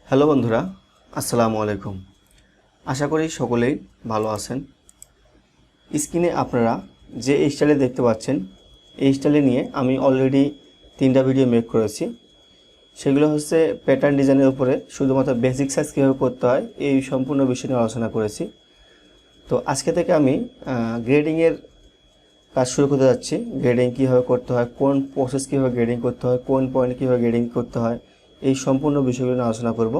Hello বন্ধুরা, আসসালামু আলাইকুম। আশা করি সকলেই ভালো আছেন। স্ক্রিনে আপনারা যে স্টাইলে দেখতে পাচ্ছেন, এই স্টাইলে নিয়ে আমি অলরেডি 3টা ভিডিও মেক করেছি। সেগুলো হচ্ছে প্যাটার্ন ডিজাইনের উপরে শুধুমাত্র বেসিক সাইজ কীভাবে করতে হয় এই সম্পূর্ণ বিষয় নিয়ে আলোচনা করেছি। তো আজকে থেকে আমি গ্রেডিংয়ের কাজ শুরু করতে যাচ্ছি। গ্রেডিং কীভাবে করতে হয়, কোন প্রসেস কীভাবে গ্রেডিং করতে হয়, কোন পয়েন্ট কীভাবে গ্রেডিং করতে হয়, এই সম্পূর্ণ বিষয়গুলো নিয়ে আলোচনা করব।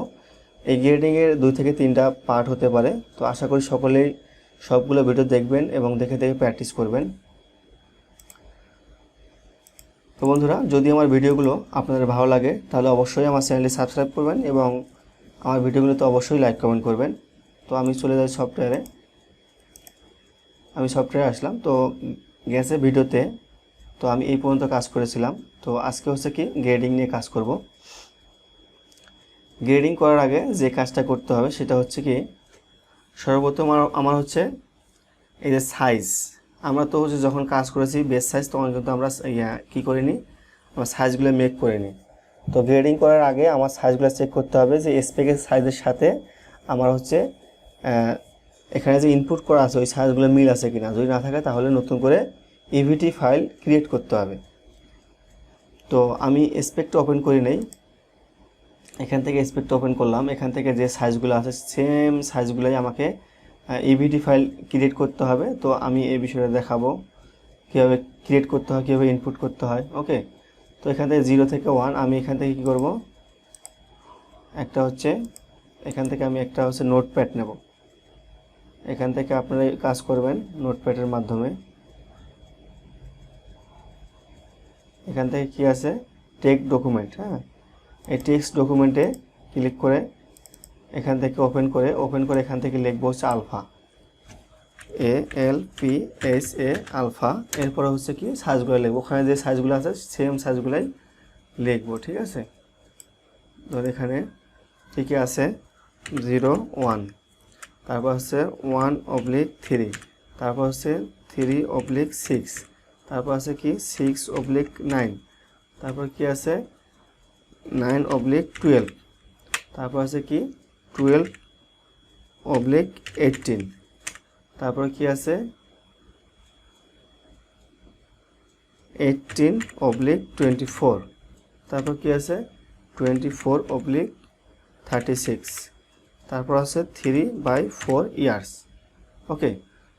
এই গ্রেডিংয়ের 2 থেকে 3টা পার্ট হতে পারে। তো আশা করি সকলেই সবগুলো ভিডিও দেখবেন এবং দেখে প্র্যাকটিস করবেন। তো বন্ধুরা, যদি আমার ভিডিওগুলো আপনাদের ভালো লাগে তাহলে অবশ্যই আমার চ্যানেলটি সাবস্ক্রাইব করবেন এবং আমার ভিডিওগুলোতে অবশ্যই লাইক কমেন্ট করবেন। তো আমি চলে যাই সফটওয়্যারে। আমি সফটওয়্যারে আসলাম। তো গেছে ভিডিওতে তো আমি এই পর্যন্ত কাজ করেছিলাম। তো আজকে হচ্ছে কি গ্রেডিং নিয়ে কাজ করব। গ্রেডিং করার আগে যে কাজটা করতে হবে সেটা হচ্ছে কি, সর্বপ্রথম আমার হচ্ছে এই যে সাইজ, আমরা তো হচ্ছে যখন কাজ করেছি বেস সাইজ, তখন কিন্তু আমরা কী করিনি, আমার সাইজগুলো মেক করিনি। তো গ্রেডিং করার আগে আমার সাইজগুলো চেক করতে হবে যে স্পেকের সাইজের সাথে আমার হচ্ছে এখানে যে ইনপুট করা আছে ওই সাইজগুলো মিল আছে কিনা। যদি না থাকে তাহলে নতুন করে ইভিটি ফাইল ক্রিয়েট করতে হবে। তো আমি স্পেকটা ওপেন করি নেই, এখান থেকে স্পেকটা ওপেন করলাম। এখান থেকে যে সাইজগুলো আছে সেম সাইজগুলোই আমাকে ইভিটি ফাইল ক্রিয়েট করতে হবে। তো আমি এই বিষয়টা দেখাবো কীভাবে ক্রিয়েট করতে হয়, কীভাবে ইনপুট করতে হয়। ওকে, তো এখান থেকে 0 থেকে 1 আমি এখান থেকে কী করব, একটা হচ্ছে এখান থেকে আমি একটা হচ্ছে নোটপ্যাড নেব। এখান থেকে আপনারা কাজ করবেন নোটপ্যাডের মাধ্যমে। এখান থেকে কি আছে, টেক্সট ডকুমেন্ট। হ্যাঁ, এই টেক্সট ডকুমেন্টে ক্লিক করে এখান থেকে ওপেন করে এখান থেকে লিখবো হচ্ছে আলফা, ALPHA আলফা। এরপরে হচ্ছে কি সাইজগুলো লিখবো, ওখানে যে সাইজগুলো আছে সেম সাইজগুলাই লিখবো। ঠিক আছে, ধর এখানে ঠিকই আছে 0 1, তারপর হচ্ছে 1/3, তারপর হচ্ছে 3/6, তারপর আছে কি 6/9, তারপর কি আছে 9/12, তারপর আছে কি 12/18, তারপর কি আছে 18/24, তারপর কি আছে 24/36, তারপর আছে 3/4 ইয়ার্স। ওকে,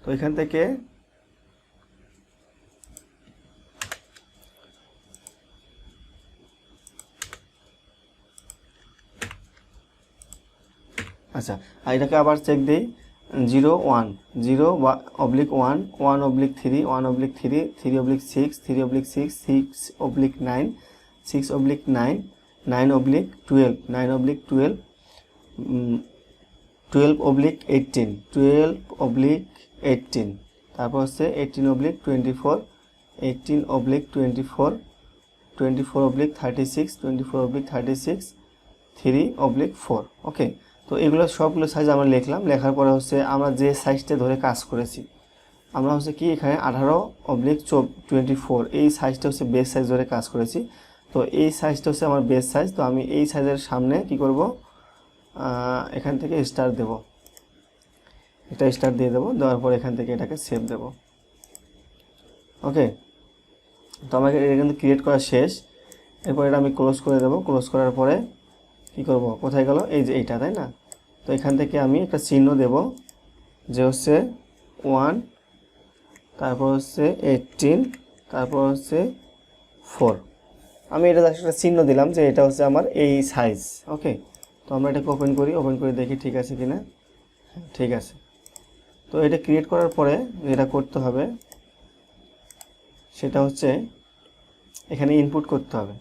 তো এখান থেকে আচ্ছা, আর এটাকে আবার চেক দিই 0 1 0/1 1/3 1/3 3/6 3/6 6/9 6/9 9/12 9/12 12/18 12/18, তারপর হচ্ছে 18/24 18/24 24/36 24/36 3/4। ওকে, তো এগুলো সবগুলো সাইজ আমরা লিখলাম। লেখার পরে হচ্ছে আমরা যে সাইজটা ধরে কাজ করেছি, আমরা হচ্ছে কি এখানে 18/24 এই সাইজটা হচ্ছে বেস সাইজ ধরে কাজ করেছি। তো এই সাইজটা হচ্ছে আমার বেস সাইজ। তো আমি এই সাইজের সামনে কি করব, এখান থেকে স্টার দেব, এটা স্টার দিয়ে দেবো। দেওয়ার পর এখান থেকে এটাকে সেভ দেব। ওকে, তো আমাকে এটা কিন্তু ক্রিয়েট করা শেষ। এরপর এটা আমি ক্লোজ করে দেবো। ক্লোজ করার পরে কি করব, কোথায় গেল, এই যে এইটা, তাই না। তো এখান থেকে আমি একটা চিহ্ন দেব যে হচ্ছে 1, তারপর হচ্ছে 18, তারপর হচ্ছে 4। আমি এটা একটা চিহ্ন দিলাম যে এটা হচ্ছে আমার এই সাইজ। ওকে, তো আমরা এটাকে ওপেন করে দেখি ঠিক আছে কিনা। ঠিক আছে, তো এটা ক্রিয়েট করার পরে যেটা করতে হবে সেটা হচ্ছে এখানে ইনপুট করতে হবে।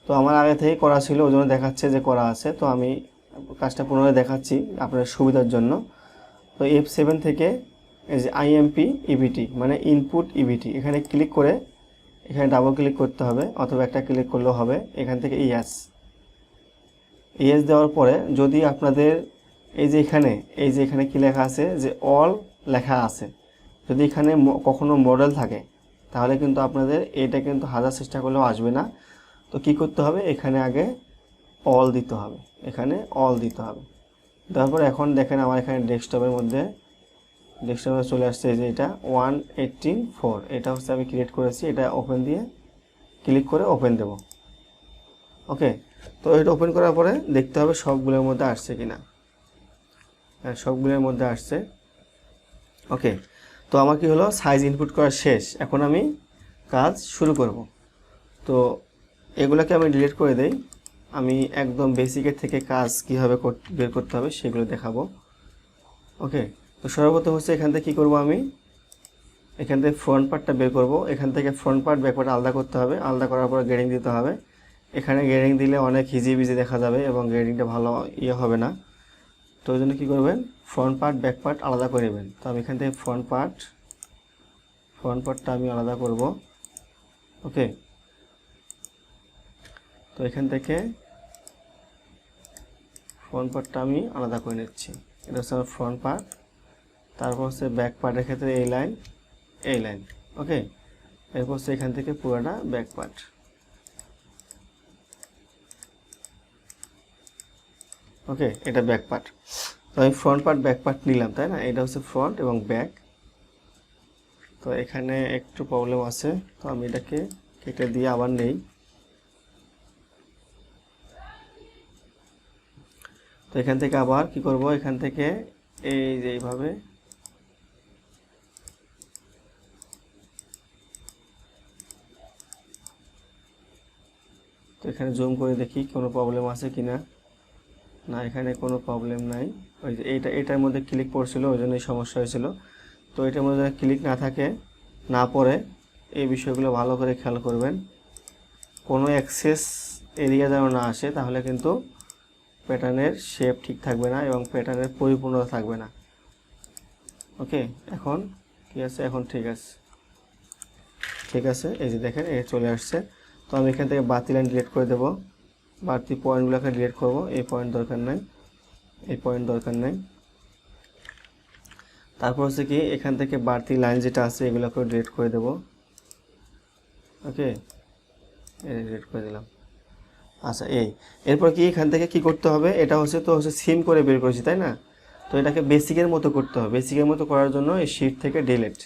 তো আমার আগে থেকে করা ছিল, ওই জন্য দেখাচ্ছে যে করা আছে। তো আমি কাজটা পুনরায় দেখাচ্ছি আপনার সুবিধার জন্য। তো F7 থেকে এই যে IMP EBT মানে ইনপুট EBT, এখানে ক্লিক করে এখানে ডাবল ক্লিক করতে হবে, অথবা একটা ক্লিক করলেও হবে। এখান থেকে ইয়েস দেওয়ার পরে যদি আপনাদের এই যে এখানে কি লেখা আছে যে অল লেখা আছে, যদি এখানে কখনো মডেল থাকে তাহলে কিন্তু আপনাদের এটা কিন্তু হাজার চেষ্টা করলেও আসবে না। তো কি করতে হবে, এখানে আগে অল দিতে হবে, এখানে অল দিতে হবে। তারপর এখন দেখেন আমার এখানে ডেস্কটপের মধ্যে চলে আসছে এই যে এটা 184, এটা হচ্ছে আমি ক্রিয়েট করেছি। এটা ওপেন দিয়ে ক্লিক করে ওপেন দেব। ওকে, তো এটা ওপেন করার পরে দেখতে হবে সবগুলোর মধ্যে আসছে কিনা। হ্যাঁ, সবগুলোর মধ্যে আসছে। ওকে, তো আমার কি হলো, সাইজ ইনপুট করা শেষ। এখন আমি কাজ শুরু করব। তো এগুলোকে আমি ডিলিট করে দেই। আমি একদম বেসিকের থেকে কাজ কীভাবে বের করতে হবে সেগুলো দেখাবো। ওকে, তো সর্বপ্রথম হচ্ছে এখান থেকে কী করবো, আমি এখান থেকে ফ্রন্ট পার্টটা বের করব। এখান থেকে ফ্রন্ট পার্ট ব্যাক পার্ট আলাদা করতে হবে। আলাদা করার পর গ্রেডিং দিতে হবে। এখানে গ্রেডিং দিলে অনেক হিজিবিজি দেখা যাবে এবং গ্রেডিংটা ভালো হবে না। তো ওই জন্য কী করবেন, ফ্রন্ট পার্ট ব্যাক পার্ট আলাদা করে নেবেন। তো আমি এখান থেকে ফ্রন্ট পার্টটা আমি আলাদা করব। ওকে, তো এখান থেকে ফ্রন্ট পার্টটা আমি আলাদা করে নিচ্ছি। এটা হচ্ছে আমার ফ্রন্ট পার্ট। তারপর হচ্ছে ব্যাক পার্টের ক্ষেত্রে এই লাইন। ওকে, এরপর হচ্ছে এখান থেকে পুরোটা ব্যাক পার্ট। ওকে, এটা ব্যাক পার্ট। তো আমি ফ্রন্ট পার্ট ব্যাক পার্ট নিলাম, তাই না? এটা হচ্ছে ফ্রন্ট এবং ব্যাক। তো এখানে একটু প্রবলেম আছে, তো আমি এটাকে কেটে দিয়ে আবার নেই। তো এখান থেকে আবার কি করব, এখান থেকে এই যে এইভাবে তো এখানে জুম করে দেখি কোনো প্রবলেম আছে কিনা। না, এখানে কোনো প্রবলেম নাই। ওই যে এটার মধ্যে ক্লিক পড়ছিল, ওই জন্যই সমস্যা হয়েছিল। তো এটার মধ্যে ক্লিক না পড়ে এই বিষয়গুলো ভালো করে খেয়াল করবেন। কোনো অ্যাক্সেস এরিয়া যেন না আসে, তাহলে কিন্তু প্যাটার্নের শেপ ঠিক থাকবে না এবং প্যাটার্নের পরিপূর্ণতা থাকবে না। ওকে, এখন কি আছে, এখন ঠিক আছে। এই যে দেখেন এই চলে আসছে। তো আমি এখান থেকে বাড়তি লাইন ডিলিট করে দেব। বাড়তি পয়েন্টগুলোকে ডিলিট করব। এই পয়েন্ট দরকার নাই, এই পয়েন্ট দরকার নাই। তারপর হচ্ছে কি, এখান থেকে বাড়তি লাইন যেটা আছে এগুলোকে ডিলিট করে দেব। ওকে, ডিলিট করে দিলাম। আচ্ছা, এরপর কি এখান থেকে কি করতে হবে, এটা হচ্ছে সিম করে বের করেছি, তাই না? তো এটাকে বেসিকের মতো করতে হবে। বেসিকের মতো করার জন্য এই শিট থেকে ডিলিট,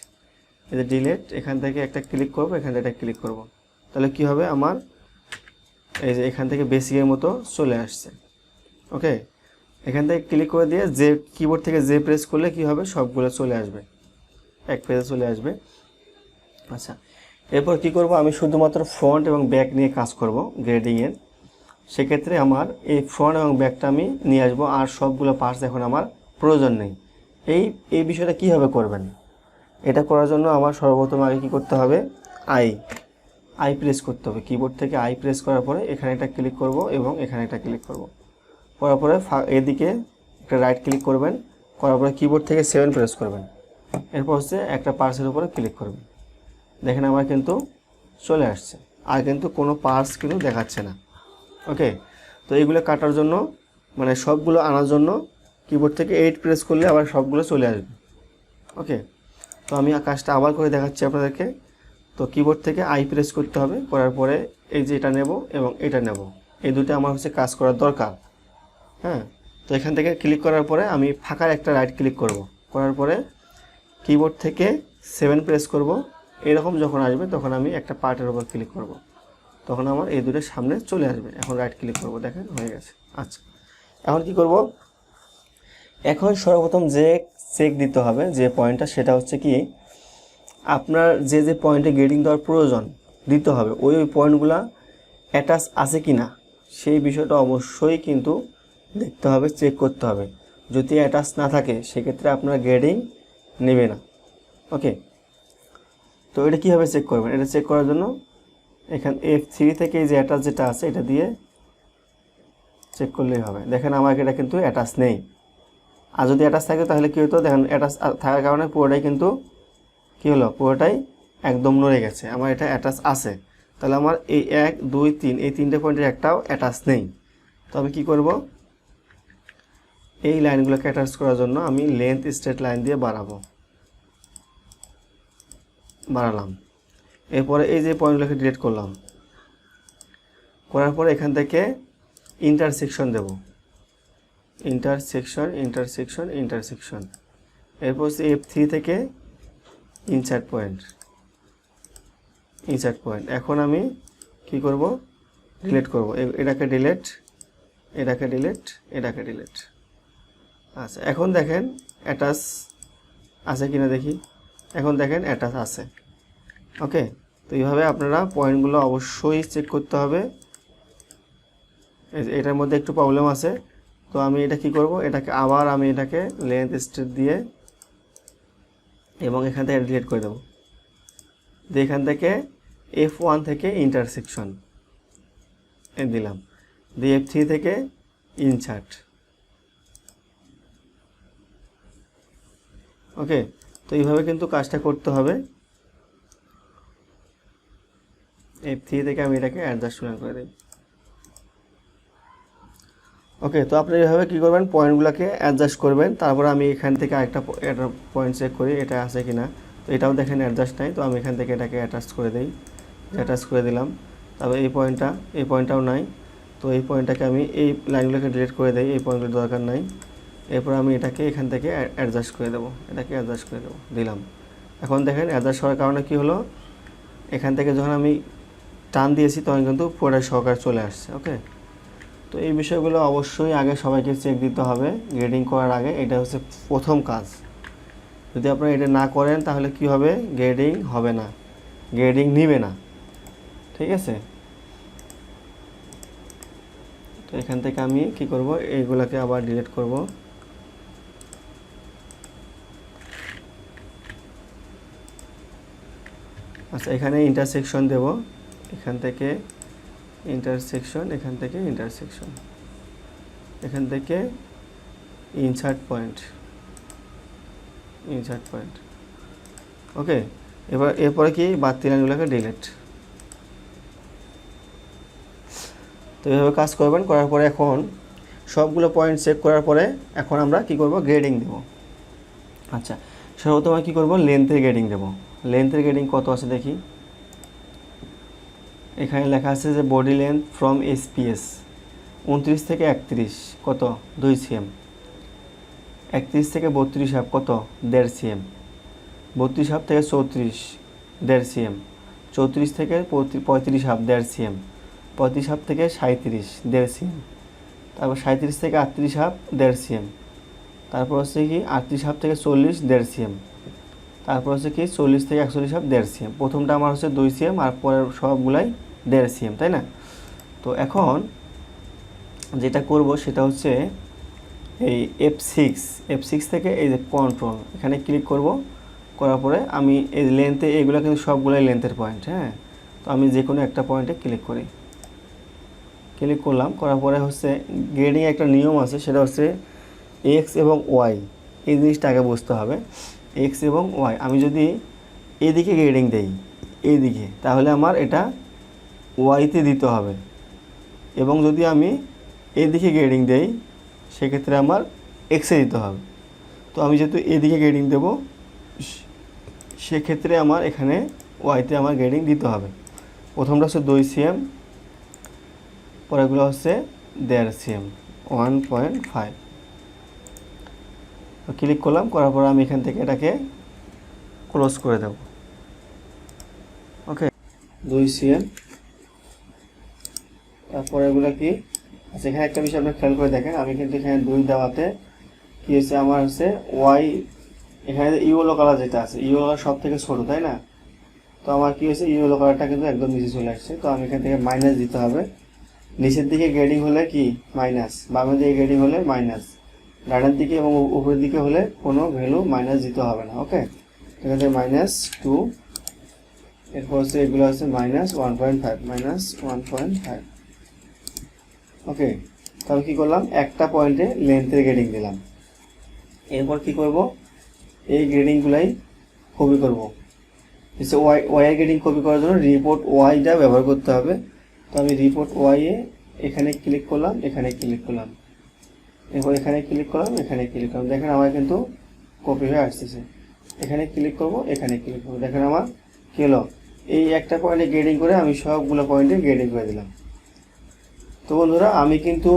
এই যে ডিলিট, এখান থেকে একটা ক্লিক করব, এখান থেকে একটা ক্লিক করব। তাহলে কি হবে, আমার এই যে এখান থেকে বেসিকের মতো চলে আসছে। ওকে, এখান থেকে ক্লিক করে দিয়ে যে কিবোর্ড থেকে যে প্রেস করলে কি হবে, সবগুলো চলে আসবে, এক পেজে চলে আসবে। আচ্ছা, এরপর কি করব, আমি শুধুমাত্র ফ্রন্ট এবং ব্যাক নিয়ে কাজ করব গ্রেডিংয়ের। সেক্ষেত্রে আমার এই ফ্রন্ট এবং ব্যাকটা আমি নিয়ে আসবো, আর সবগুলো পার্টস এখন আমার প্রয়োজন নেই। এই বিষয়টা কীভাবে করবেন, এটা করার জন্য আমার সর্বপ্রথম আগে কী করতে হবে, আই প্রেস করতে হবে। কিবোর্ড থেকে আই প্রেস করার পরে এখানে একটা ক্লিক করব এবং এখানে একটা ক্লিক করব। করার পরে এদিকে একটা রাইট ক্লিক করবেন, করার পরে কিবোর্ড থেকে 7 প্রেস করবেন। এরপর হচ্ছে একটা পার্সের উপরে ক্লিক করবেন। দেখেন আমার কিন্তু চলে আসছে, আর কিন্তু কোনো পার্স কিন্তু দেখাচ্ছে না। ওকে, তো এইগুলো কাটার জন্য, মানে সবগুলো আনার জন্য কিবোর্ড থেকে 8 প্রেস করলে আবার সবগুলো চলে আসবে। ওকে, তো আমি কাজটা আবার করে দেখাচ্ছি আপনাদেরকে। তো কিবোর্ড থেকে আই প্রেস করতে হবে, করার পরে এই যে এটা নেব এবং এটা নেব, এই দুটো আমার হচ্ছে কাজ করার দরকার। হ্যাঁ, তো এখান থেকে ক্লিক করার পরে আমি ফাঁকার একটা রাইট ক্লিক করব, করার পরে কিবোর্ড থেকে 7 প্রেস করব। এরকম যখন আসবে তখন আমি একটা পার্টের উপর ক্লিক করব, তখন আমার এই দুটোর সামনে চলে আসবে। এখন রাইট ক্লিক করব, দেখেন হয়ে গেছে। আচ্ছা, এখন কি করব, এখন সর্বপ্রথম যে চেক দিতে হবে যে পয়েন্টটা, সেটা হচ্ছে কি, আপনার যে পয়েন্টে গ্রেডিং দেওয়ার প্রয়োজন দিতে হবে, ওই পয়েন্টগুলো অ্যাটাচ আছে কি না সেই বিষয়টা অবশ্যই কিন্তু দেখতে হবে, চেক করতে হবে। যদি অ্যাটাচ না থাকে সেক্ষেত্রে আপনার গ্রেডিং নেবে না। ওকে, তো এটা কীভাবে চেক করবেন, এটা চেক করার জন্য এখানে F3 থেকে এই যে অ্যাটাচ যেটা আছে এটা দিয়ে চেক করলেই হবে। দেখেন আমার এটা কিন্তু অ্যাটাচ নেই। আর যদি অ্যাটাচ থাকে তাহলে কী হতো, দেখেন অ্যাটাচ থাকার কারণে পুরোটাই কিন্তু কী হলো, পুরোটাই একদম নড়ে গেছে। আমার এটা অ্যাটাচ আছে, তাহলে আমার এই 1 2 3 এই 3টে পয়েন্টের একটাও অ্যাটাচ নেই। তো আমি কী করব, এই লাইনগুলোকে অ্যাটাচ করার জন্য আমি লেন্থ স্ট্রেট লাইন দিয়ে বাড়ালাম। এরপরে এই যে পয়েন্টগুলোকে ডিলিট করলাম, করার পরে এখান থেকে ইন্টারসেকশন দেব, ইন্টারসেকশন ইন্টারসেকশন ইন্টারসেকশন। এরপর হচ্ছে F3 থেকে ইনসার্ট পয়েন্ট, ইনসার্ট পয়েন্ট। এখন আমি কি করব, ডিলিট করব, এটাকে ডিলিট, এটাকে ডিলিট, এটাকে ডিলিট। আচ্ছা এখন দেখেন অ্যাটাচ আছে কিনা দেখি, এখন দেখেন অ্যাটাচ আছে। ওকে, তো এইভাবে আপনারা পয়েন্টগুলো অবশ্যই চেক করতে হবে। এটার মধ্যে একটু প্রবলেম আছে, তো আমি এটা কি করব, এটাকে আবার আমি এটাকে লেন্থ স্টেট দিয়ে এবং এখান থেকে ডিলিট করে দেবো। দিয়ে এখান থেকে F1 থেকে ইন্টারসেকশন দিলাম, দিয়ে F3 থেকে ইনসার্ট। ওকে, তো এইভাবে কিন্তু কাজটা করতে হবে। F3 থেকে আমি এটাকে অ্যাডজাস্টমেন্ট করে দিই। ওকে, তো আপনি এইভাবে কী করবেন, পয়েন্টগুলোকে অ্যাডজাস্ট করবেন। তারপর আমি এখান থেকে আরেকটা পয়েন্ট চেক করি এটা আছে কিনা। তো এটাও দেখেন অ্যাডজাস্ট নাই, তো আমি এখান থেকে এটাকে অ্যাটাচ করে দিই, অ্যাটাচ করে দিলাম। তারপর এই পয়েন্টটাও নাই, তো এই পয়েন্টটাকে আমি এই লাইনগুলোকে ডিলিট করে দিই, এই পয়েন্টগুলোর দরকার নাই। এরপর আমি এটাকে এখান থেকে অ্যাডজাস্ট করে দেবো, এটাকে অ্যাডজাস্ট করে দেবো, দিলাম। এখন দেখেন অ্যাডজাস্ট হওয়ার কারণে কী হলো, এখান থেকে যখন আমি টান দিয়েছি তখন কিন্তু পুরোটা সহকারে চলে আসছে। ওকে, তো এই বিষয়গুলো অবশ্যই আগে সবাইকে চেক দিতে হবে গ্রেডিং করার আগে। এটা হচ্ছে প্রথম কাজ। যদি আপনারা এটা না করেন তাহলে কি হবে, গ্রেডিং হবে না, গ্রেডিং নিবে না। ঠিক আছে, তো এখান থেকে আমি কি করব, এইগুলোকে আবার ডিলিট করব। আচ্ছা এখানে ইন্টারসেকশন দেব, এখান থেকে ইন্টারসেকশন, এখান থেকে ইন্টারসেকশন, এখান থেকে ইনসার্ট পয়েন্ট, ইনসার্ট পয়েন্ট। ওকে, এরপরে কি বাড়তি লাইনগুলোকে ডিলিট। তো এইভাবে কাজ করবেন। করার পরে এখন সবগুলো পয়েন্ট চেক করার পরে এখন আমরা কি করব, গ্রেডিং দেব। আচ্ছা সর্বপ্রথম কী করব, লেন্থের গ্রেডিং দেব। লেন্থের গ্রেডিং কত আছে দেখি, এখানে লেখা আছে যে বডি লেন্থ ফ্রম SPS 29 থেকে 31 কত 2 cm, 31 থেকে 32 হাফ কত 1.5 cm, 32 হাফ থেকে 34 1.5 cm, 34 থেকে 35 হাফ 1.5 cm, 35 হাফ থেকে 37 1.5 cm, তারপর 37 থেকে 38 হাফ 1.5 cm, তারপর হচ্ছে কি 38 হাফ থেকে 40 1.5 cm, তারপর হচ্ছে কি 40 থেকে 41 হাফ 1.5 cm। প্রথমটা আমার হচ্ছে 2 cm আর পরের সবগুলাই 1.5 cm, তাই না? তো এখন যেটা করব সেটা হচ্ছে এই F6 থেকে এই যে কন্ট্রোল এখানে ক্লিক করব। করার পরে আমি এই লেন্থে, এগুলো কিন্তু সবগুলাই লেন্থের পয়েন্ট। হ্যাঁ, তো আমি যে কোনো একটা পয়েন্টে ক্লিক করি, ক্লিক করলাম। করার পরে হচ্ছে গ্রেডিং একটা নিয়ম আছে, সেটা হচ্ছে X এবং Y, এই জিনিসটা আগে বুঝতে হবে। X এবং Y, আমি যদি এদিকে গ্রেডিং দেই এইদিকে, তাহলে আমার এটা ওয়াইতে দিতে হবে, এবং যদি আমি এদিকে গ্রেডিং দেই সেক্ষেত্রে আমার এক্সে দিতে হবে। তো আমি যেহেতু এদিকে গ্রেডিং দেব সেক্ষেত্রে আমার এখানে ওয়াইতে আমার গ্রেডিং দিতে হবে। প্রথমটা হচ্ছে 2 cm, পরেরগুলো হচ্ছে 1.5 cm 1.5। তো ক্লিক করলাম, করার পর আমি এখান থেকে এটাকে ক্লোজ করে দেব। ওকে, 2 cm। তারপরে এগুলো কি আচ্ছা, এখানে একটা বিষয় আপনি খেয়াল করে দেখেন, আমি কিন্তু এখানে 2 দেওয়াতে কি হচ্ছে, আমার হচ্ছে ওয়াই এখানে ইয়েলো কালার যেটা আছে, ইয়েলো কালার সব থেকে ছোটো, তাই না? তো আমার কি হয়েছে, ইয়েলো কালারটা কিন্তু একদম নিচে চলে আসছে। তো আমি এখান থেকে মাইনাস দিতে হবে। নিচের দিকে গ্রেডিং হলে কি মাইনাস, বামের দিকে গ্রেডিং হলে মাইনাস, ডানের দিকে এবং উপরের দিকে হলে কোনো ভ্যালু মাইনাস দিতে হবে না। ওকে, এখান থেকে -2, এরপর হচ্ছে এগুলো হচ্ছে -1.5, -1.5। ওকে, তাহলে কী করলাম, একটা পয়েন্টে লেন্থের গ্রেডিং দিলাম। এরপর কি করব, এই গ্রেডিংগুলাই কপি করব। হচ্ছে ওয়াই গ্রেডিং কপি করার জন্য রিপোর্ট ওয়াইটা ব্যবহার করতে হবে। তো আমি রিপোর্ট ওয়াইয়ে এখানে ক্লিক করলাম, এখানে ক্লিক করলাম, এরপর এখানে ক্লিক করলাম, এখানে ক্লিক করলাম। দেখেন আমার কিন্তু কপি হয়ে আসতেছে। এখানে ক্লিক করব, এখানে ক্লিক করব, দেখেন আমার কী হলো, এই একটা পয়েন্টে গ্রেডিং করে আমি সবগুলো পয়েন্টে গ্রেডিং করে দিলাম। তো বন্ধুরা আমি কিন্তু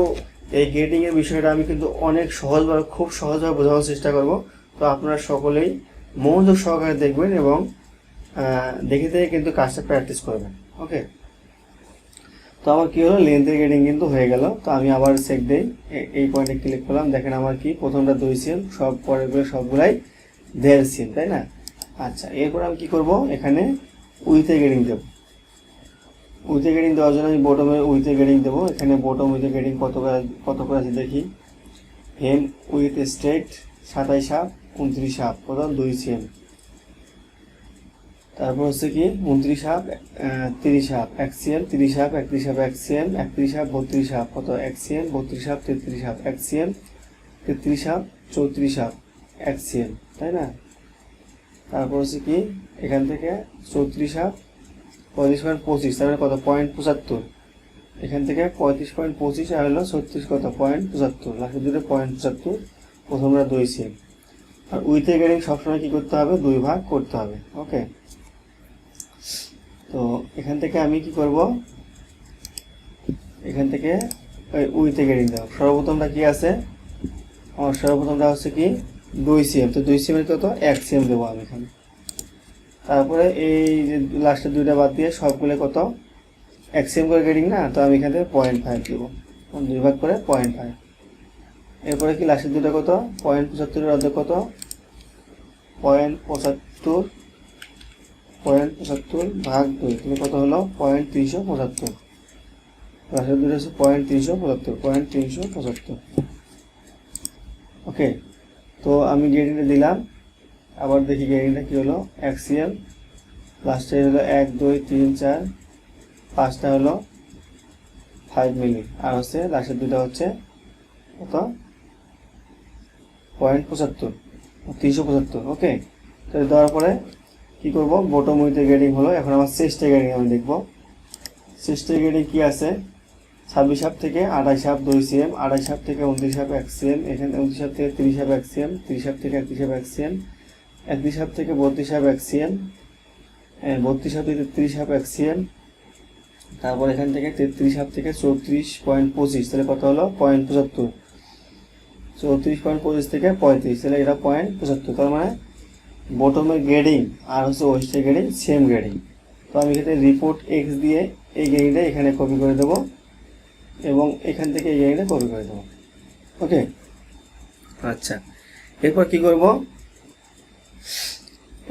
এই গ্রেডিং এর বিষয়টা আমি কিন্তু অনেক সহজভাবে, খুব সহজভাবে বোঝানোর চেষ্টা করব। তো আপনারা সকলেই মনোযোগ সহকারে দেখবেন এবং দেখে দেখে কিন্তু কাজটা প্র্যাকটিস করবেন। ওকে, তো আমার কি হলো, লেন্থের গ্রেডিং কিন্তু হয়ে গেল। তো আমি আবার চেক দেই, এই পয়েন্টে ক্লিক করলাম, দেখেন আমার কি প্রথমটা 2 সিএম, সব পরেরগুলো সবগুলাই 1.5 সিএম, তাই না? আচ্ছা, এরপর আমি কি করব, এখানে উইথে গ্রেডিং দেব। উইথে গ্রেডিং দেওয়ার জন্য আমি বটমের উইথে গ্রেডিং দেবো। এখানে বটম উইথে গ্রেডিং কত করে আছে দেখি। হেম উইথ স্ট্রেট 27 হাফ 29 হাফ, কত 2 সিএম। তারপর হচ্ছে কি 29 half 30 half 1 CM, 30 half 31 half 1 CM, 31 half 32 half, কত 1 CM, 32 half 33 half 1 CM, 33 half 34 half 1 CM, তাই না? তারপর হচ্ছে কি এখান থেকে 34 হাফ 35.25, তাহলে কত 0.75। এখান থেকে 35.25 আর হলো 36, কত 0.75, লাস্টের দুটো 0.75, প্রথমটা 2 সিএম। আর উইথে গ্রেডিং সবসময় কি করতে হবে, 2 ভাগ করতে হবে। ওকে, তো এখান থেকে আমি কি করব, এখান থেকে উইথে গ্রেডিং দেবো। সর্বপ্রথমটা কি আছে আমার, সর্বপ্রথমটা হচ্ছে কি 2 সিএম, তো 2 সিএম এর কত 1 সিএম দেবো আমি এখানে। তারপরে এই যে লাস্টের দুইটা বাদ দিয়ে সবগুলো কত 1 সিএম করে গ্রেডিং না, তো আমি এখান থেকে 0.5 দেবো, 2 ভাগ করে 0.5। এরপরে কি লাস্টের দুটো কত 0.75 এর অর্ধেক কত 0.75 ভাগ 2, তাহলে কত হলো 0.375। লাস্টের দুটো হচ্ছে 0.375। ওকে, তো আমি গ্রেডিংটা দিলাম, আবার দেখি গ্রেডিংটা কি হলো। 1 সিএম, লাস্টে হলো 1 2 3 4 5টা হলো 5 মিলি, আর হচ্ছে লাস্টের দুটো হচ্ছে কত 0.75 375। ওকে, তো দেওয়ার পরে কি করব, বটম উইথে গ্রেডিং হলো। এখন আমার চেস্টের গ্রেডিং আমি দেখব। চেস্টের গ্রেডিং কি আছে, 26 হাফ থেকে 28 হাফ 2 সিএম, 28 হাফ থেকে 29 হাফ 1 সিএম, এখানে 29 হাফ থেকে 30 হাফ 1 সিএম, 30 হাফ থেকে 31 হাফ 1 সিএম, 31 হাফ থেকে 32 হাফ 1 সিএম, 32 হাফ থেকে 33 হাফ 1 সিএম। তারপর এখান থেকে 33 হাফ থেকে 34.25, তাহলে কত হলো 0.75। 34.25 থেকে 35, তাহলে এটা 0.75। তার মানে বটমের গ্রেডিং আর হচ্ছে ওয়েস্টের গ্রেডিং সেম গ্রেডিং। তো আমি এখানে রিপোর্ট এক্স দিয়ে এই গ্রেডিংটা এখানে কপি করে দেবো এবং এখান থেকে এই গ্রেডিংটা কপি করে দেবো। ওকে, আচ্ছা, এরপর কি করব,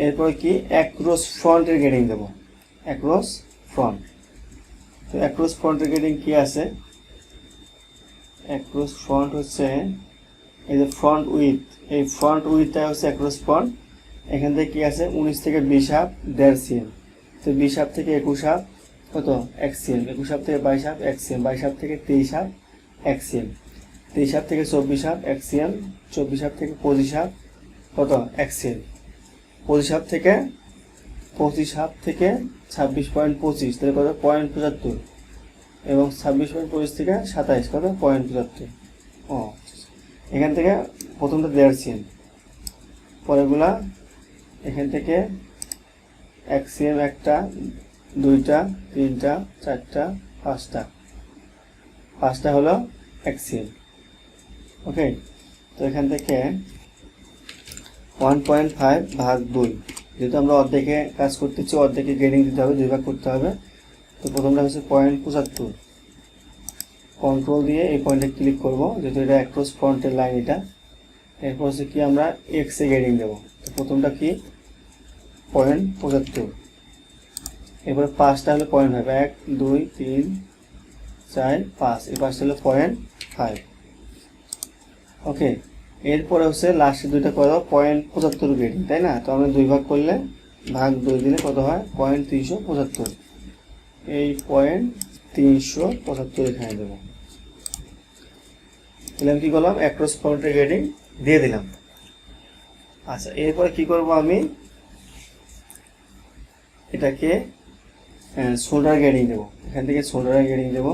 এরপর কি অ্যাক্রস ফ্রন্টের গ্রেডিং দেবো। অ্যাক্রস ফ্রন্ট, তো অ্যাক্রস ফ্রন্টের গ্রেডিং কি আছে, অ্যাক্রস ফ্রন্ট হচ্ছে এই যে ফ্রন্ট উইথ, এই ফ্রন্ট উইথটা হচ্ছে অ্যাক্রস ফ্রন্ট। এখান থেকে কি আছে 19 থেকে 20 হাফ 1.5 সিএম, তো 20 হাফ থেকে 21 হাফ কত 1 সিএম, 21 হাফ থেকে 22 হাফ 1 সিএম, 22 হাফ থেকে 23 হাফ 1 সিএম, 23 হাফ থেকে 24 হাফ 1 সিএম, 24 হাফ থেকে 25 হাফ কত 1 সিএম, 25 হাফ থেকে 26.25, তাহলে কত 0.75, এবং 26.25 থেকে 27 কত 0.75। ও, এখান থেকে প্রথমটা 1.5 সিএম, পরেরগুলা এখান থেকে 1 সিএম, একটা 2টা 3টা 4টা 5টা হলো 1 সিএম। ওকে, তো এখান থেকে 1.5 ভাগ 2, যেহেতু আমরা অর্ধেকে কাজ করতেছি, অর্ধেকে গ্রেডিং দিতে হবে, 2 ভাগ করতে হবে। তো প্রথমটা হচ্ছে 0.75, কন্ট্রোল দিয়ে এই পয়েন্টে ক্লিক করব, যেহেতু এটা অ্যাক্রস ফ্রন্টের লাইন এটা। এরপর হচ্ছে কি আমরা এক্স এ গ্রেডিং দেবো। তো প্রথমটা কি 0.75, এরপরে 5টা হলো 0.5, 1 2 3 4 5, এই 5টা হলো 0.5। ওকে, এরপরে হচ্ছে লাস্টের দুইটা কত 0.75 গ্রেডিং, তাই না? তো আমরা 2 ভাগ করলে ভাগ 2 দিলে কত হয় 0.375, এই 0.375 এখানে দেবো। তাহলে আমি কি করলাম, অ্যাক্রস ফ্রন্টের গ্রেডিং দিয়ে দিলাম। আচ্ছা, এরপরে কি করব, আমি এটাকে শোল্ডার গ্রেডিং দেবো। এখান থেকে শোল্ডার গ্রেডিং দেবো।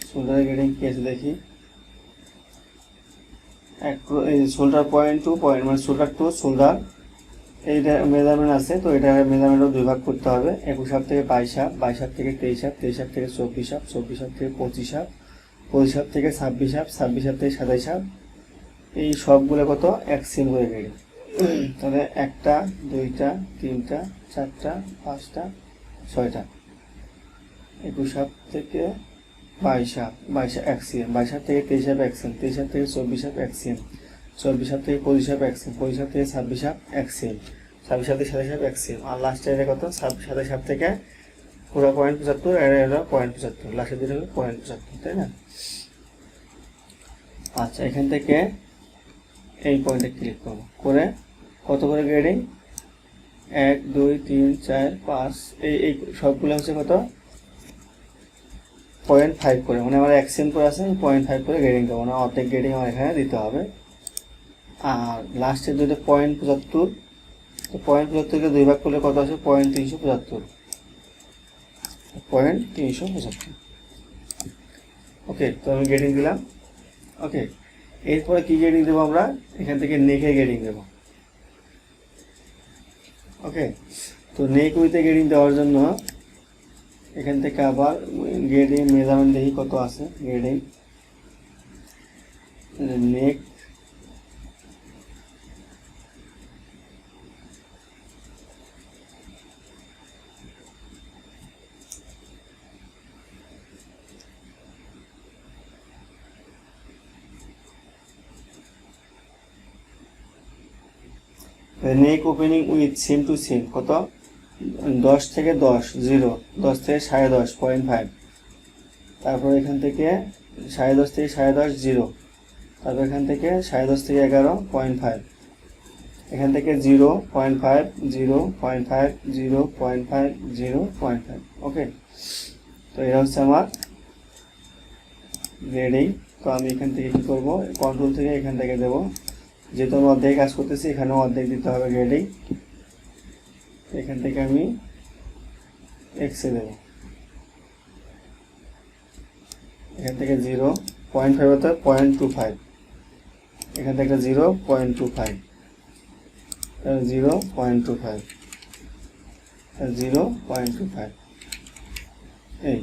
শোল্ডার গ্রেডিং কি আছে দেখি, শোল্ডার 0.2 পয়েন্ট, মানে শোল্ডার টু শোল্ডার এইটা মেজারমেন্ট আছে, তো এটা মেজারমেন্টও 2 ভাগ করতে হবে। 21 হাত থেকে 22 হাত, 22 হাত থেকে 23 হাত, 23 হাত থেকে 24 হাত, 24 হাত থেকে 25 হাত, 25 হাত থেকে 26 হাত, 26 হাত থেকে 27 হাত। এই সবগুলো কত 1 সেম করে গেড়ি। তাহলে 1টা 2টা 3টা 4টা 5টা 6টা। 21 হাত থেকে 22 হাত, 22 1 সেম, 22 হাত থেকে 23 হাত 1 সেম, 23 হাত থেকে 24 হাত 1 সেম, 24 হাত থেকে 25 হাত 1 সেম, 25 হাত থেকে 26 হাত 1 সেম, 26 হাত থেকে 27 হাত 1 সেম। আর লাস্টে এটা কত 27 হাত থেকে পুরো 0.75, আর এটা 0.75, লাস্টের দিকে হলো 0.75, তাই না? আচ্ছা, এখান থেকে এই পয়েন্টে ক্লিক করবো, করে কত করে গ্রেডিং 1 2 3 4 5, এই সবগুলো হচ্ছে কত 0.5 করে, মানে আমার 1 সেম করে আছে, 0.5 করে গ্রেডিং দেবো না, অর্ধেক গ্রেডিং আমার এখানে দিতে হবে। আর লাস্টের দুটো 0.75, তো 0.75 কে 2 ভাগ করলে কত আসে 0.375, 0.375। ওকে, তো আমি গ্রেডিং দিলাম। ওকে, এরপরে কি গ্রেডিং দেবো আমরা, এখান থেকে নেকে গ্রেডিং দেবো। ওকে, তো নেক উইথে গ্রেডিং দেওয়ার জন্য এখান থেকে আবার গ্রেডিং মেজারমেন্ট দেখি কত আছে। Grading neck neck opening with same to same কত 10 থেকে 10 0, 10 থেকে 10.5 0.5, তারপর এখান থেকে 10.5 থেকে 10.5 0, তারপর এখান থেকে 10.5 থেকে 11 0.5, এখান থেকে 0.5 0.5 0.5 0.5। ওকে, তো এটা হচ্ছে আমার গ্রেডিং। তো আমি এখান থেকে কি করব, কন্ট্রোল থেকে এখান থেকে দেব, যেহেতু আমি অর্ধেক কাজ করতেছি এখানেও অর্ধেক দিতে হবে গ্রেডিং। এখান থেকে আমি এক্সে দেব, এখান থেকে 0.5 হতে 0.25, এখান থেকে 0.25 0.25 0.25, এই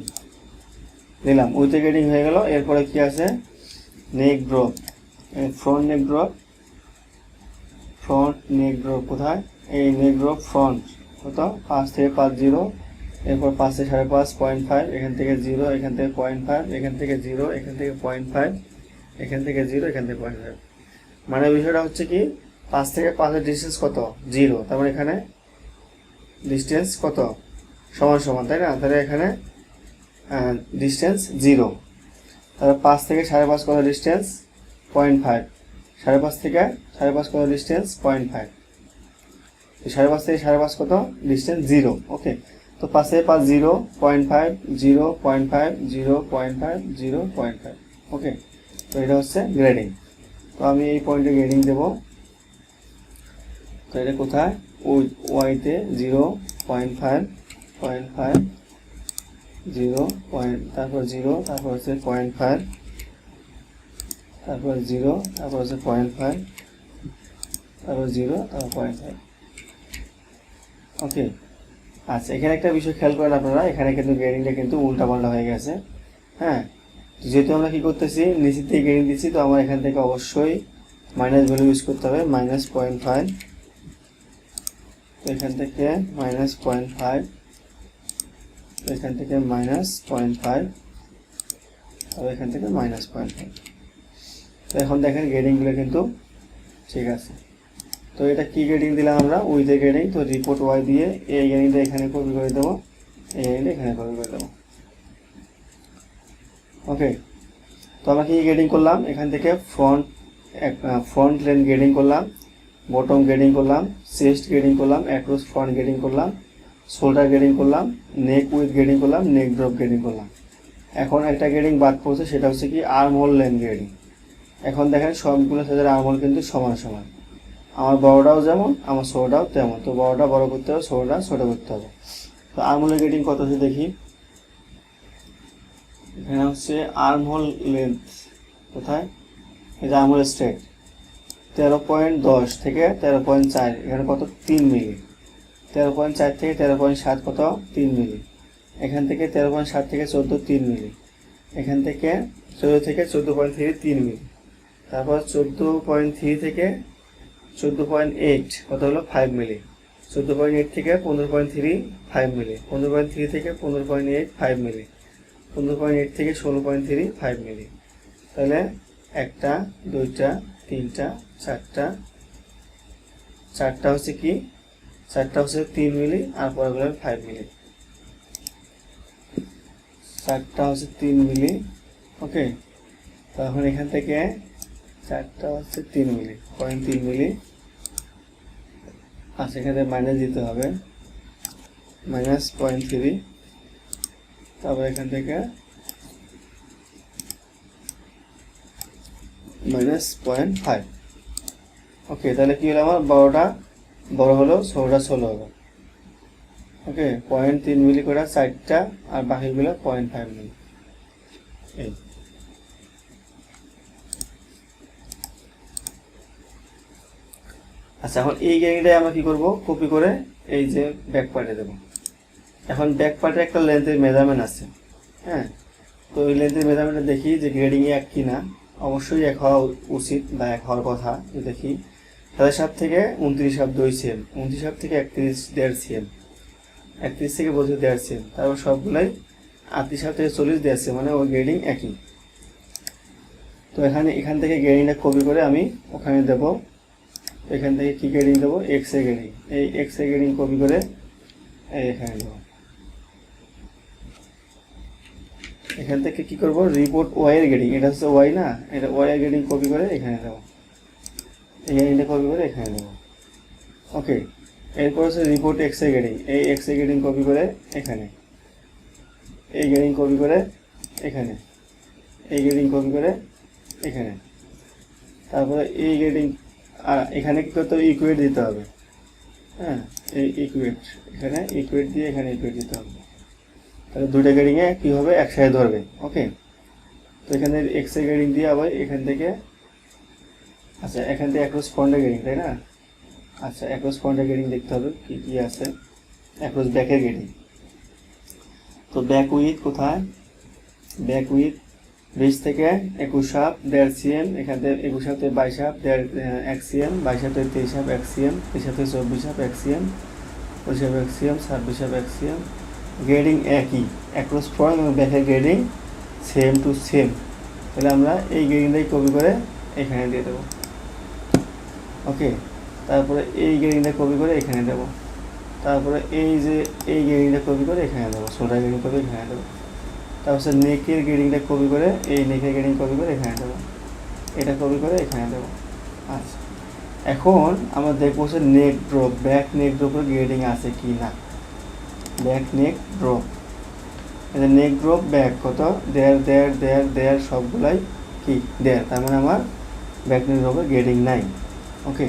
দিলাম, উইথে গ্রেডিং হয়ে গেল। এরপরে কি আছে, নেক ড্রপ, ফ্রন্ট নেক ড্রপ, ফ্রন্ট নেক ড্রপ কোথায়, এই নেক ড্রপ ফ্রন্ট কত 5 থেকে 5 0, এরপর 5 থেকে 5.5 0.5, এখান থেকে 0, এখান থেকে 0.5, এখান থেকে 0, এখান থেকে 0.5, এখান থেকে 0, এখান থেকে 0.5। মানে বিষয়টা হচ্ছে কি 5 থেকে 5 এর ডিস্টেন্স কত 0, তার মানে এখানে ডিস্টেন্স কত সমান সমান, তাই না? তাহলে এখানে ডিস্টেন্স 0, তাহলে 5 থেকে 5.5 কত ডিস্টেন্স 0.5, 5.5 থেকে 5.5 কত ডিস্টেন্স 0.5, 5.5 থেকে 5.5 কত ডিস্টেন্স 0। ওকে, তো 5 থেকে 5 0.5 0.5 0.5 0.5। ওকে, তো এটা হচ্ছে গ্রেডিং। তো আমি এই পয়েন্টে গ্রেডিং দেব। তো এটা কোথায়, ওয়াইতে 0.5 0.5 0 তারপর 0, তারপর হচ্ছে 0.5, তারপর 0, তারপর হচ্ছে 0.5, তারপর 0, তারপর 0.5। ওকে, আচ্ছা, এখানে একটা বিষয় খেয়াল করেন আপনারা, এখানে কিন্তু গ্রেডিংটা কিন্তু উল্টাপাল্টা হয়ে গেছে। হ্যাঁ, যেহেতু আমরা কি করতেছি নিচের থেকে গ্রেডিং দিচ্ছি, তো আমার এখান থেকে অবশ্যই মাইনাস ভ্যালু ইউজ করতে হবে, -0.5, এখান থেকে -0.5, এখান থেকে -0.5, আর এখান থেকে -0.5। তো এখন দেখেন গ্রেডিংগুলো কিন্তু ঠিক আছে। তো এটা কি গ্রেডিং দিলাম আমরা, উইথ এ গ্রেডিং। তো রিপোর্ট ওয়াই দিয়ে এই গ্রেডিংটা এখানে কপি করে দেবো, এই গ্রেডিংটা এখানে কপি করে দেবো। ওকে, তো আমরা কি গ্রেডিং করলাম, এখান থেকে ফ্রন্ট লেন গ্রেডিং করলাম, বটম গ্রেডিং করলাম, চেস্ট গ্রেডিং করলাম, অ্যাক্রস ফ্রন্ট গ্রেডিং করলাম, শোল্ডার গ্রেডিং করলাম, নেক উইথ গ্রেডিং করলাম, নেক ড্রপ গ্রেডিং করলাম। এখন একটা গ্রেডিং বাদ পড়ছে, সেটা হচ্ছে কি আর্ম হোল লেন গ্রেডিং। এখন দেখেন সবগুলো সাইজের আর্ম হোল কিন্তু সমান সমান, আমার বড়টাও যেমন আমার ছোটটাও তেমন। তো বড়টা বড় করতে হবে, ছোটটা ছোট করতে হবে। তো আর্ম হোলের গ্রেডিং কত আছে দেখি, এখানে হচ্ছে আর্ম হোল লেন্থ কোথায়, এই যে আর্ম হোল স্ট্রেট। তো 13.10 থেকে 13.4, এখানে কত 3 মিলি। 13.4 থেকে 13.7 কত 3 মিলি। এখান থেকে 13.7 থেকে 14 3 মিলি। এখান থেকে 14 থেকে 14.3 3 মিলি। তারপর 14.3 থেকে 14.8 কত হলো 5 মিলি। 14.8 থেকে 15.3 5 মিলি। 15.3 থেকে 15.8 5 মিলি। 15.8 থেকে 16.3 5 মিলি। তাহলে একটা, দুইটা, তিনটা, চারটা হচ্ছে কি, চারটা হচ্ছে 3 মিলি আর পরেগুলো 5 মিলি। চারটা হচ্ছে 3 মিলি। ওকে, তখন এখান থেকে চারটা হচ্ছে 3 মিলি, 0.3 মিলি। আচ্ছা, এখানে মাইনাস দিতে হবে, -0.3। তারপর এখান থেকে -0.5। ওকে, তাহলে কি হলো আমার বড়টা বড় হলো, ছোটটা ছোট হলো। ওকে, 0.3 মিলি করে চারটা আর বাকিগুলো 0.5 মিলি। এই আচ্ছা, এখন এই গ্যারিংটাই আমরা কি করব, কপি করে এই যে ব্যাক পার্টে দেবো। এখন ব্যাক পার্টে একটা লেন্থের মেজারমেন্ট আছে। হ্যাঁ, তো এই লেন্থের মেজারমেন্টটা দেখি যে গ্রেডিং এক কিনা। অবশ্যই এক হওয়া উচিত বা এক হওয়ার কথা। দেখি 27 থেকে 29 2 সেম, 29 থেকে 31 1.5 সেম, 31 থেকে 32 1.5 সেম, তারপর সবগুলাই 38 থেকে 40 1.5 সেম, মানে ওই গ্রেডিং একই। তো এখান থেকে গ্রেডিংটা কপি করে আমি ওখানে দেব। এখান থেকে কি গ্রেডিং দেবো, এক্স এ গ্রেডিং। এই এক্স এ গ্রেডিং কপি করে এখানে দেবো। এখান থেকে কি করব, রিপোর্ট ওয়াই এর গ্রেডিং, এটা হচ্ছে ওয়াই না, এটা ওয়াই এর গ্রেডিং কপি করে এখানে দেবো। এই গ্রেডিংটা কপি করে এখানে দেবো। ওকে, এরপর হচ্ছে রিপোর্ট এক্স এর গ্রেডিং, এই এক্স এর গ্রেডিং কপি করে এখানে, এই গ্রেডিং কপি করে এখানে, এই গ্রেডিং কপি করে এখানে। তারপরে এই গ্রেডিং, আর এখানে কি করতে হবে, ইকুয়েট দিতে হবে। হ্যাঁ, এই ইকুয়েট, এখানে ইকুয়েট দিয়ে এখানে ইকুয়েট দিতে হবে। তাহলে দুইটা গ্রেডিংয়ে কী হবে, একসাথে ধরবে। ওকে, তো এখানে এক্স এর গ্রেডিং দিয়ে আবার এখান থেকে, আচ্ছা এখান থেকে অ্যাক্রস ফ্রন্টের গ্রেডিং, তাই না? আচ্ছা, অ্যাক্রস ফ্রন্টের গ্রেডিং দেখতে হবে কী কী আছে। অ্যাক্রস ব্যাকের গ্রেডিং, তো ব্যাক উইথ কোথায়, ব্যাক উইথ 20 থেকে 21 1.5 সিএম, এখান থেকে 21 থেকে 22 1 সিএম, 22 থেকে 23 1 সিএম, 23 থেকে 24 1 সিএম, 25 1 সিএম, 26 1 সিএম। গ্রেডিং একই, অ্যাক্রস ফ্রন্ট এবং ব্যাকের গ্রেডিং সেম টু সেম। তাহলে আমরা এই গ্রেডিংটাই কপি করে এখানে দিয়ে দেবো। ওকে, তারপরে এই গ্রেডিংটা কপি করে এখানে দেবো। তারপরে এই যে এই গ্রেডিংটা কপি করে এখানে দেবো, ছোটা গ্রেডিং কপি এখানে দেবো। তারপর নেকের গ্রেডিংটা কপি করে, এই নেকের গ্রেডিং কপি করে এখানে দেবো, এটা কপি করে এখানে দেবো। আচ্ছা, এখন আমরা দেখবো হচ্ছে নেক ড্রপ, ব্যাক নেক ড্রপের গ্রেডিং আছে কি না। ব্যাক নেক ড্রপ, এটা নেক ড্রপ ব্যাক কত, দেড় সবগুলাই কি দেড়, তার মানে আমার ব্যাক নেক ড্রপের গ্রেডিং নাই। ওকে,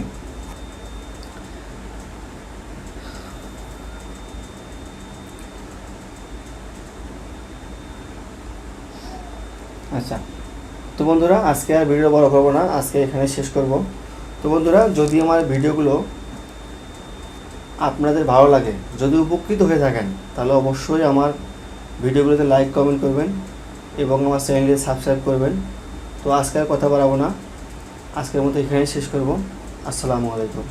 আচ্ছা, তো বন্ধুরা আজকে আর ভিডিও বড় করবো না, আজকে এখানে শেষ করব। তো বন্ধুরা, যদি আমার ভিডিওগুলো আপনাদের ভালো লাগে, যদি উপকৃত হয়ে থাকেন, তাহলে অবশ্যই আমার ভিডিওগুলোতে লাইক কমেন্ট করবেন এবং আমার চ্যানেলটি সাবস্ক্রাইব করবেন। তো আজকে আর কথা বাড়াবো না, আজকের মতো এখানেই শেষ করব। আসসালামু আলাইকুম।